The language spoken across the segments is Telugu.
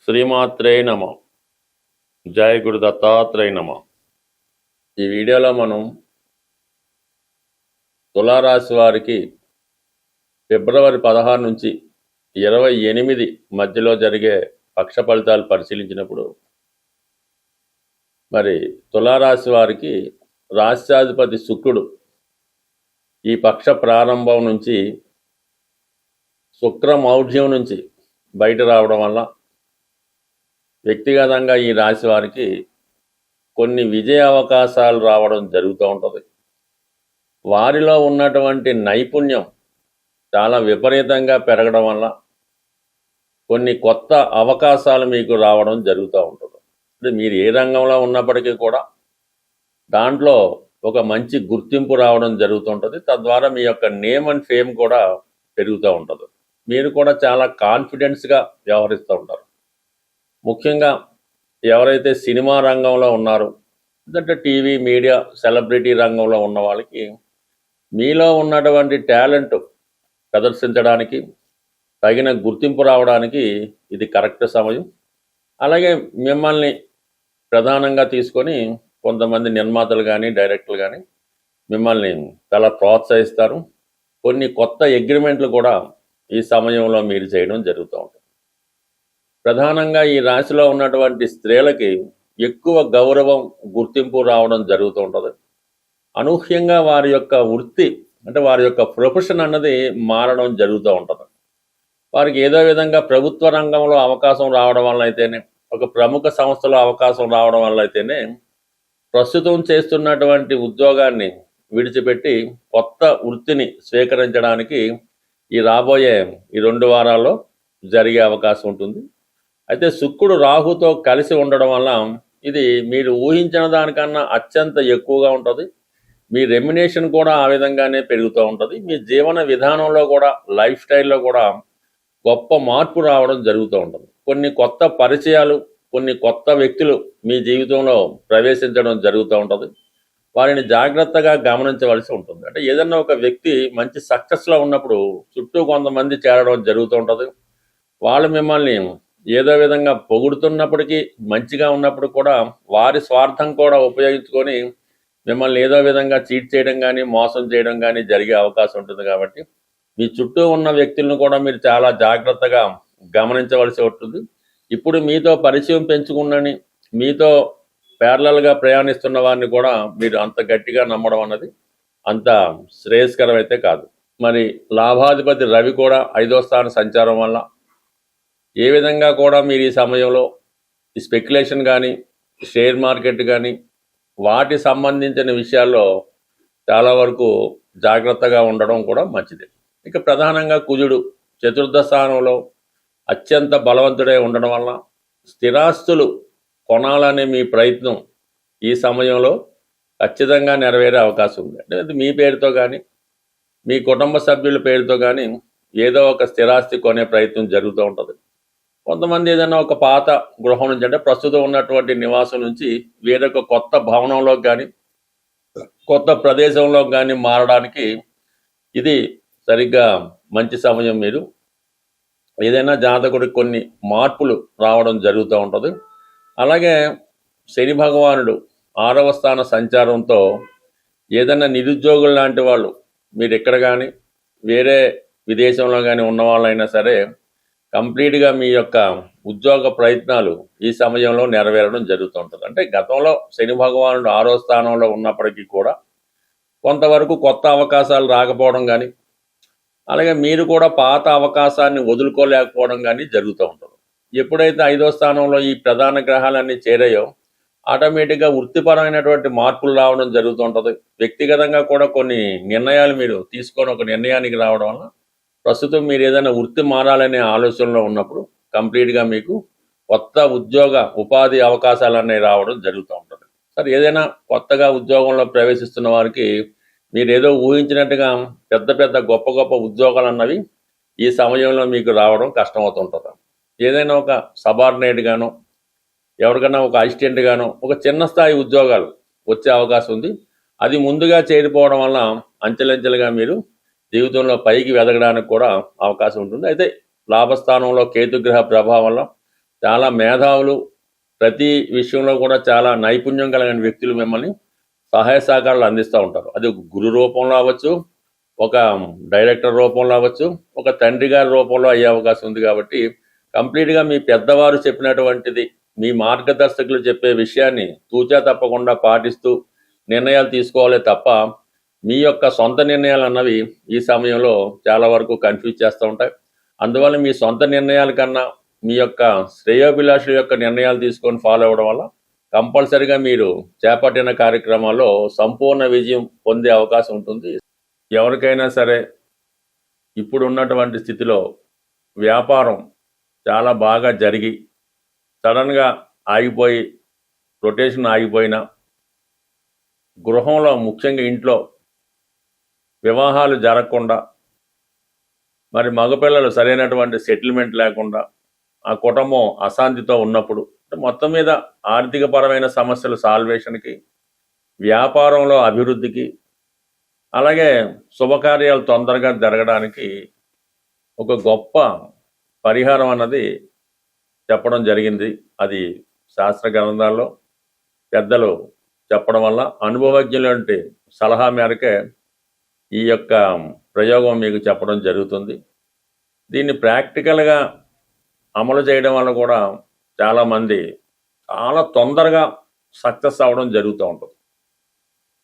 శ్రీమాత్రే నమ. జయ గురు దత్తాత్రేయ నమ. ఈ వీడియోలో మనం తులారాశి వారికి ఫిబ్రవరి 16 నుంచి 28 మధ్యలో జరిగే పక్ష ఫలితాలు పరిశీలించినప్పుడు మరి తులారాశి వారికి రాష్ట్రాధిపతి శుక్రుడు ఈ పక్ష ప్రారంభం నుంచి శుక్రమౌఢ్యం నుంచి బయట రావడం వల్ల వ్యక్తిగతంగా ఈ రాశి వారికి కొన్ని విజయ అవకాశాలు రావడం జరుగుతూ ఉంటుంది. వారిలో ఉన్నటువంటి నైపుణ్యం చాలా విపరీతంగా పెరగడం వల్ల కొన్ని కొత్త అవకాశాలు మీకు రావడం జరుగుతూ ఉంటుంది. అంటే మీరు ఏ రంగంలో ఉన్నప్పటికీ కూడా దాంట్లో ఒక మంచి గుర్తింపు రావడం జరుగుతుంటుంది. తద్వారా మీ యొక్క నేమ్ అండ్ ఫేమ్ కూడా పెరుగుతూ ఉంటుంది. మీరు కూడా చాలా కాన్ఫిడెన్స్గా వ్యవహరిస్తూ ఉంటారు. ముఖ్యంగా ఎవరైతే సినిమా రంగంలో ఉన్నారో అంటే టీవీ మీడియా సెలబ్రిటీ రంగంలో ఉన్న వాళ్ళకి మీలో ఉన్నటువంటి టాలెంట్ ప్రదర్శించడానికి తగిన గుర్తింపు రావడానికి ఇది కరెక్ట్ సమయం. అలాగే మిమ్మల్ని ప్రధానంగా తీసుకొని కొంతమంది నిర్మాతలు కానీ డైరెక్టర్లు కానీ మిమ్మల్ని చాలా ప్రోత్సహిస్తారు. కొన్ని కొత్త అగ్రిమెంట్లు కూడా ఈ సమయంలో మీరు చేయడం జరుగుతూ ఉంటుంది. ప్రధానంగా ఈ రాశిలో ఉన్నటువంటి స్త్రీలకి ఎక్కువ గౌరవం గుర్తింపు రావడం జరుగుతూ ఉంటుంది. అనూహ్యంగా వారి యొక్క వృత్తి అంటే వారి యొక్క ప్రొఫెషన్ అన్నది మారడం జరుగుతూ ఉంటుంది. వారికి ఏదో విధంగా ప్రభుత్వ రంగంలో అవకాశం రావడం వల్ల అయితేనే ఒక ప్రముఖ సంస్థలో అవకాశం రావడం వల్ల అయితేనే ప్రస్తుతం చేస్తున్నటువంటి ఉద్యోగాన్ని విడిచిపెట్టి కొత్త వృత్తిని స్వీకరించడానికి ఈ రాబోయే ఈ 2 వారాల్లో జరిగే అవకాశం ఉంటుంది. అయితే శుక్రుడు రాహుతో కలిసి ఉండడం వల్ల ఇది మీరు ఊహించిన దానికన్నా అత్యంత ఎక్కువగా ఉంటుంది. మీ రెమ్యునేషన్ కూడా ఆ విధంగానే పెరుగుతూ ఉంటుంది. మీ జీవన విధానంలో కూడా లైఫ్ స్టైల్లో కూడా గొప్ప మార్పు రావడం జరుగుతూ ఉంటుంది. కొన్ని కొత్త పరిచయాలు కొన్ని కొత్త వ్యక్తులు మీ జీవితంలో ప్రవేశించడం జరుగుతూ ఉంటుంది. వారిని జాగ్రత్తగా గమనించవలసి ఉంటుంది. అంటే ఏదన్నా ఒక వ్యక్తి మంచి సక్సెస్లో ఉన్నప్పుడు చుట్టూ కొంతమంది చేరడం జరుగుతూ ఉంటుంది. వాళ్ళు మిమ్మల్ని ఏదో విధంగా పొగుడుతున్నప్పటికీ మంచిగా ఉన్నప్పుడు కూడా వారి స్వార్థం కూడా ఉపయోగించుకొని మిమ్మల్ని ఏదో విధంగా చీట్ చేయడం కానీ మోసం చేయడం కానీ జరిగే అవకాశం ఉంటుంది. కాబట్టి మీ చుట్టూ ఉన్న వ్యక్తులను కూడా మీరు చాలా జాగ్రత్తగా గమనించవలసి ఉంటుంది. ఇప్పుడు మీతో పరిచయం పెంచుకున్నని మీతో ప్యారలల్గా ప్రయాణిస్తున్న వారిని కూడా మీరు అంత గట్టిగా నమ్మడం అన్నది అంత శ్రేయస్కరం అయితే కాదు. మరి లాభాధిపతి రవి కూడా 5వ స్థాన సంచారం వల్ల ఏ విధంగా కూడా మీరు ఈ సమయంలో ఈ స్పెక్యులేషన్ కానీ షేర్ మార్కెట్ కానీ వాటి సంబంధించిన విషయాల్లో చాలా వరకు జాగ్రత్తగా ఉండడం కూడా మంచిది. ఇక ప్రధానంగా కుజుడు 4వ స్థానంలో అత్యంత బలవంతుడై ఉండడం వల్ల స్థిరాస్తులు కొనాలనే మీ ప్రయత్నం ఈ సమయంలో ఖచ్చితంగా నెరవేరే అవకాశం ఉంది. అంటే మీ పేరుతో కానీ మీ కుటుంబ సభ్యుల పేరుతో కానీ ఏదో ఒక స్థిరాస్తి కొనే ప్రయత్నం జరుగుతూ ఉంటుంది. కొంతమంది ఏదైనా ఒక పాత గృహం నుంచి అంటే ప్రస్తుతం ఉన్నటువంటి నివాసం నుంచి వేరొక కొత్త భవనంలోకి కానీ కొత్త ప్రదేశంలోకి కానీ మారడానికి ఇది సరిగ్గా మంచి సమయం. మీరు ఏదైనా జాతకుడికి కొన్ని మార్పులు రావడం జరుగుతూ ఉంటుంది. అలాగే శని భగవానుడు 6వ స్థాన సంచారంతో ఏదైనా నిరుద్యోగులు లాంటి వాళ్ళు మీరు ఎక్కడ కానీ వేరే విదేశంలో కానీ ఉన్న వాళ్ళైనా సరే కంప్లీట్గా మీ యొక్క ఉద్యోగ ప్రయత్నాలు ఈ సమయంలో నెరవేరడం జరుగుతూ ఉంటుంది. అంటే గతంలో శని భగవానుడు 6వ స్థానంలో ఉన్నప్పటికీ కూడా కొంతవరకు కొత్త అవకాశాలు రాకపోవడం కానీ అలాగే మీరు కూడా పాత అవకాశాన్ని వదులుకోలేకపోవడం కానీ జరుగుతూ ఉంటుంది. ఎప్పుడైతే 5వ స్థానంలో ఈ ప్రధాన గ్రహాలన్నీ చేరాయో ఆటోమేటిక్గా వృత్తిపరమైనటువంటి మార్పులు రావడం జరుగుతూ ఉంటుంది. వ్యక్తిగతంగా కూడా కొన్ని నిర్ణయాలు మీరు తీసుకొని ఒక నిర్ణయానికి రావడం వల్ల ప్రస్తుతం మీరు ఏదైనా వృత్తి మారాలనే ఆలోచనలో ఉన్నప్పుడు కంప్లీట్గా మీకు కొత్త ఉద్యోగ ఉపాధి అవకాశాలు అనేవి రావడం జరుగుతూ ఉంటుంది. సరే ఏదైనా కొత్తగా ఉద్యోగంలో ప్రవేశిస్తున్న వారికి మీరు ఏదో ఊహించినట్టుగా పెద్ద పెద్ద గొప్ప గొప్ప ఉద్యోగాలు అన్నవి ఈ సమయంలో మీకు రావడం కష్టమవుతుంటుంది. ఏదైనా ఒక సబార్డినేట్ గానో ఎవరికైనా ఒక అసిస్టెంట్ గానో ఒక చిన్న స్థాయి ఉద్యోగాలు వచ్చే అవకాశం ఉంది. అది ముందుగా చేరిపోవడం వల్ల అంచెలంచెలుగా మీరు జీవితంలో పైకి వెదగడానికి కూడా అవకాశం ఉంటుంది. అయితే లాభస్థానంలో కేతుగ్రహ ప్రభావం వల్ల చాలా మేధావులు, ప్రతి విషయంలో కూడా చాలా నైపుణ్యం కలిగిన వ్యక్తులు మిమ్మల్ని సహాయ సహకారాలు అందిస్తూ ఉంటారు. అది ఒక గురు రూపంలో అవ్వచ్చు, ఒక డైరెక్టర్ రూపంలో అవ్వచ్చు, ఒక తండ్రి గారి రూపంలో అయ్యే అవకాశం ఉంది. కాబట్టి కంప్లీట్గా మీ పెద్దవారు చెప్పినటువంటిది, మీ మార్గదర్శకులు చెప్పే విషయాన్ని తూచా తప్పకుండా పాటిస్తూ నిర్ణయాలు తీసుకోవాలి తప్ప మీ యొక్క సొంత నిర్ణయాలు అన్నవి ఈ సమయంలో చాలా వరకు కన్ఫ్యూజ్ చేస్తూ ఉంటాయి. అందువల్ల మీ సొంత నిర్ణయాల కన్నా మీ యొక్క శ్రేయోభిలాషుల యొక్క నిర్ణయాలు తీసుకొని ఫాలో అవ్వడం వల్ల కంపల్సరిగా మీరు చేపట్టిన కార్యక్రమాల్లో సంపూర్ణ విజయం పొందే అవకాశం ఉంటుంది. ఎవరికైనా సరే ఇప్పుడు ఉన్నటువంటి స్థితిలో వ్యాపారం చాలా బాగా జరిగి సడన్గా ఆగిపోయి రొటేషన్ ఆగిపోయినా, గృహంలో ముఖ్యంగా ఇంట్లో వివాహాలు జరగకుండా, మరి మగపిల్లలు సరైనటువంటి సెటిల్మెంట్ లేకుండా, ఆ కుటుంబం అశాంతితో ఉన్నప్పుడు, మొత్తం మీద ఆర్థికపరమైన సమస్యల సాల్వేషన్కి, వ్యాపారంలో అభివృద్ధికి, అలాగే శుభకార్యాలు తొందరగా జరగడానికి ఒక గొప్ప పరిహారం అన్నది చెప్పడం జరిగింది. అది శాస్త్ర గ్రంథాల్లో పెద్దలు చెప్పడం వల్ల అనుభవజ్ఞులంటి సలహా మేరకే ఈ యొక్క ప్రయోగం మీకు చెప్పడం జరుగుతుంది. దీన్ని ప్రాక్టికల్గా అమలు చేయడం వల్ల కూడా చాలామంది చాలా తొందరగా సక్సెస్ అవ్వడం జరుగుతూ ఉంటుంది.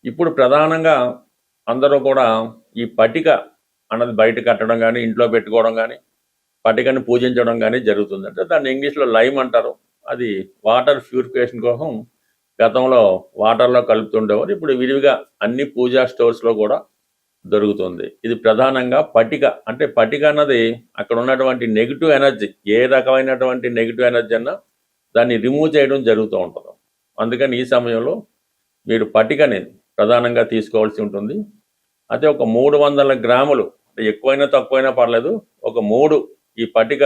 ఇప్పుడు ప్రధానంగా అందరూ కూడా ఈ పటిక అన్నది బయట కట్టడం కానీ, ఇంట్లో పెట్టుకోవడం కానీ, పటికని పూజించడం కానీ జరుగుతుంది. అంటే దాన్ని ఇంగ్లీష్లో లైమ్ అంటారు. అది వాటర్ ప్యూరిఫికేషన్ కోసం గతంలో వాటర్లో కలుపుతుండేవారు. ఇప్పుడు విరివిగా అన్ని పూజా స్టోర్స్లో కూడా దొరుకుతుంది. ఇది ప్రధానంగా పటిక. అంటే పటిక అన్నది అక్కడ ఉన్నటువంటి నెగిటివ్ ఎనర్జీ, ఏ రకమైనటువంటి నెగిటివ్ ఎనర్జీ అన్నా దాన్ని రిమూవ్ చేయడం జరుగుతూ ఉంటుంది. అందుకని ఈ సమయంలో మీరు పటికని ప్రధానంగా తీసుకోవాల్సి ఉంటుంది. అయితే ఒక 300 గ్రాములు, అంటే ఎక్కువైనా తక్కువైనా పర్లేదు, ఒక 3 ఈ పటిక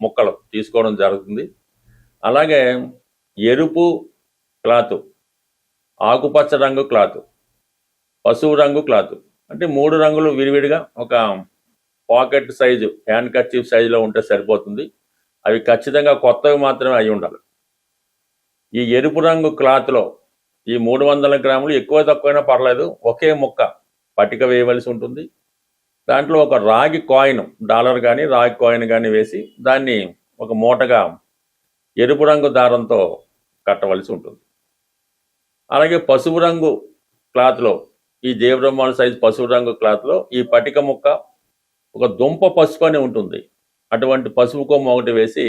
ముక్కలు తీసుకోవడం జరుగుతుంది. అలాగే ఎరుపు క్లాత్, ఆకుపచ్చ రంగు క్లాత్, పసుపు రంగు క్లాత్, అంటే 3 రంగులు విడివిడిగా ఒక పాకెట్ సైజు, హ్యాండ్ కర్చీఫ్ సైజులో ఉంటే సరిపోతుంది. అవి ఖచ్చితంగా కొత్తవి మాత్రమే అయి ఉండాలి. ఈ ఎరుపు రంగు క్లాత్లో ఈ 300 గ్రాములు ఎక్కువ తక్కువైనా పర్లేదు, ఒకే ముక్క పటిక వేయవలసి ఉంటుంది. దాంట్లో ఒక రాగి కాయిన్, డాలర్ కానీ రాగి కాయిన్ కానీ వేసి దాన్ని ఒక మూటగా ఎరుపు రంగు దారంతో కట్టవలసి ఉంటుంది. అలాగే పసుపు రంగు క్లాత్లో, ఈ జీవబ్రహ్మాండ సైజు పసుపు రంగు క్లాత్లో ఈ పటిక ముక్క, ఒక దుంప పసుపు అని ఉంటుంది, అటువంటి పసుపు కొమ్మ ఒకటి వేసి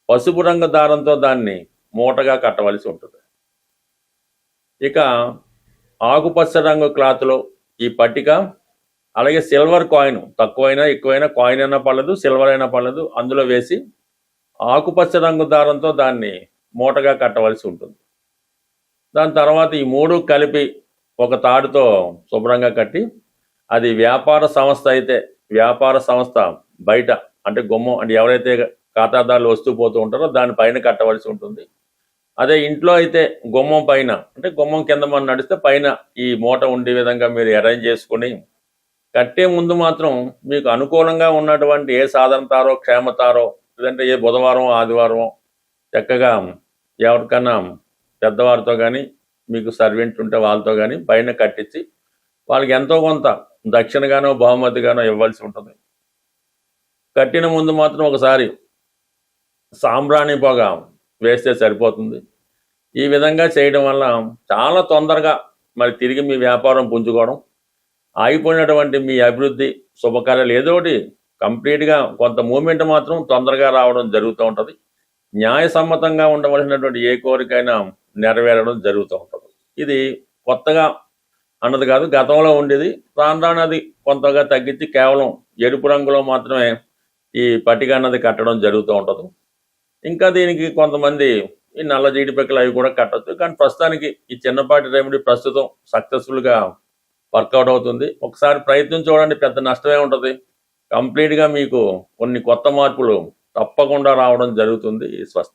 పసుపు రంగు దారంతో దాన్ని మూటగా కట్టవలసి ఉంటుంది. ఇక ఆకుపచ్చ రంగు క్లాత్లో ఈ పట్టిక, అలాగే సిల్వర్ కాయిన్, తక్కువైనా ఎక్కువైనా కాయిన్ అయినా పర్లేదు, సిల్వర్ అయినా పర్లేదు, అందులో వేసి ఆకుపచ్చ రంగు దారంతో దాన్ని మూటగా కట్టవలసి ఉంటుంది. దాని తర్వాత ఈ 3 కలిపి ఒక తాడుతో శుభ్రంగా కట్టి, అది వ్యాపార సంస్థ అయితే వ్యాపార సంస్థ బయట, అంటే గుమ్మం, అంటే ఎవరైతే ఖాతాదారులు వస్తూ పోతూ ఉంటారో దానిపైన కట్టవలసి ఉంటుంది. అదే ఇంట్లో అయితే గుమ్మం పైన, అంటే గుమ్మం కింద మనం నడిస్తే పైన ఈ మూట ఉండే విధంగా మీరు అరేంజ్ చేసుకుని, కట్టే ముందు మాత్రం మీకు అనుకూలంగా ఉన్నటువంటి ఏ సాధనతారో, క్షేమతారో, లేదంటే ఏ బుధవారం ఆదివారం చక్కగా ఎవరికన్నా పెద్దవారితో కానీ, మీకు సర్వెంట్ ఉంటే వాళ్ళతో కానీ పైన కట్టించి వాళ్ళకి ఎంతో కొంత దక్షిణగానో బహుమతిగానో ఇవ్వాల్సి ఉంటుంది. కట్టిన ముందు మాత్రం ఒకసారి సాంబ్రాణి పొగ వేస్తే సరిపోతుంది. ఈ విధంగా చేయడం వల్ల చాలా తొందరగా మరి తిరిగి మీ వ్యాపారం పుంజుకోవడం, ఆగిపోయినటువంటి మీ అభివృద్ధి, శుభకార్యాలు ఏదో ఒకటి కంప్లీట్గా కొంత మూమెంట్ మాత్రం తొందరగా రావడం జరుగుతూ ఉంటుంది. న్యాయసమ్మతంగా ఉండవలసినటువంటి ఏ కోరికైనా నెరవేరడం జరుగుతూ ఉంటుంది. ఇది కొత్తగా అన్నది కాదు, గతంలో ఉండేది. రాను రాను అది కొంతగా తగ్గించి కేవలం ఎరుపు రంగులో మాత్రమే ఈ పట్టిక అన్నది కట్టడం జరుగుతూ ఉంటుంది. ఇంకా దీనికి కొంతమంది ఈ నల్ల జీడిపక్కలు అవి కూడా కట్టచ్చు. కానీ ప్రస్తుతానికి ఈ చిన్నపాటి రెమెడీ ప్రస్తుతం సక్సెస్ఫుల్గా వర్కౌట్ అవుతుంది. ఒకసారి ప్రయత్నం చూడండి, పెద్ద నష్టమే ఉంటుంది. కంప్లీట్గా మీకు కొన్ని కొత్త మార్పులు తప్పకుండా రావడం జరుగుతుంది. స్వస్తి.